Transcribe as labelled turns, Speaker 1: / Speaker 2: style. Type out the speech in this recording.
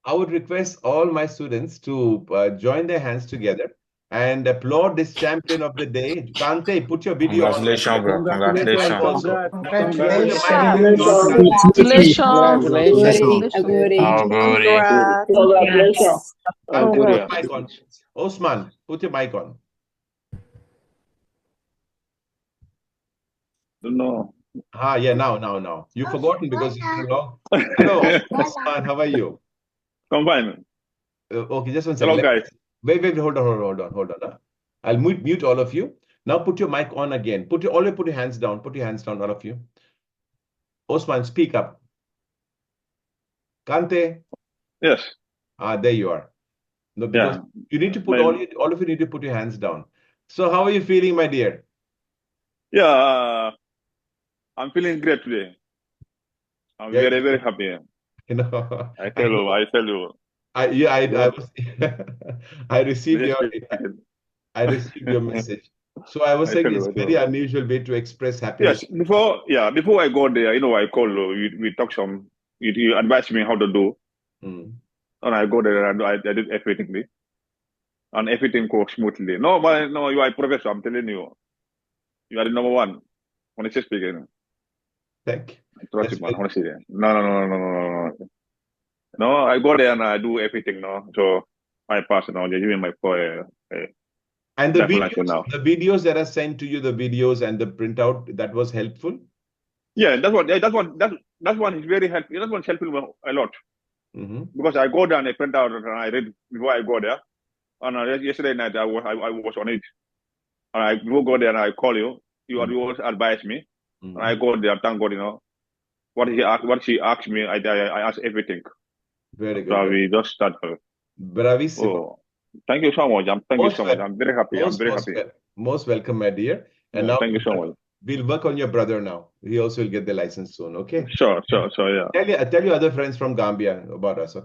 Speaker 1: I would request all my students to join their hands together and applaud this champion of the day. Kante, put your video on, my
Speaker 2: Congratulations,
Speaker 1: dear.
Speaker 2: bro.
Speaker 1: Put your mic
Speaker 2: Congratulations.
Speaker 1: also. Put your mic and
Speaker 3: Congratulations.
Speaker 1: video on,
Speaker 4: Congratulations.
Speaker 1: Kante.
Speaker 5: Congratulations.
Speaker 3: Congratulations.
Speaker 2: How good.
Speaker 5: Congrats.
Speaker 4: Congratulations.
Speaker 1: Kante, put your
Speaker 4: Good.
Speaker 1: mic on. Osman, put your mic on.
Speaker 4: No.
Speaker 1: Yeah, now. You've forgotten because it's too long. Hello, Osman, how are you?
Speaker 4: Combine.
Speaker 1: Okay, just one second.
Speaker 4: Hello, guys.
Speaker 1: Wait, hold on. I'll mute all of you. Now put your mic on again. Put your hands down. Put your hands down, all of you. Osman, speak up. Kante.
Speaker 4: Yes.
Speaker 1: There you are. No, because you need to put all of you need to put your hands down. So how are you feeling, my dear?
Speaker 4: Yeah, I'm feeling great today. I'm very, very happy.
Speaker 1: You know,
Speaker 4: I tell you.
Speaker 1: I received your message. So I was saying it's very unusual way to express happiness.
Speaker 4: Yes, before I go there, I call you. We talk some. You advise me how to do, and I go there and I did everything, and everything goes smoothly. No, but no, you are a professor. I'm telling you, you are the number one. Honestly speaking.
Speaker 1: Thank you.
Speaker 4: I trust you, man. Honestly, no. No, I go there and I do everything. No, so I pass now. They give me my
Speaker 1: and the videos that are sent to you, the videos and the printout, that was helpful.
Speaker 4: Yeah, that one is very helpful. That one's helpful a lot. Because I go there and I print out and I read before I go there. And yesterday night I was on it. And I will go there and I call you. You always advise me. And I go there. Thank God, what she asked me, I asked everything.
Speaker 1: Very good.
Speaker 4: So we just start.
Speaker 1: Bravissimo.
Speaker 4: Oh, thank you so much. Thank you so much. I'm very happy.
Speaker 1: Most welcome, my dear. And now
Speaker 4: thank you so much.
Speaker 1: We'll work on your brother now. He also will get the license soon. Okay.
Speaker 4: Sure. Yeah.
Speaker 1: Tell your other friends from Gambia about us. Okay.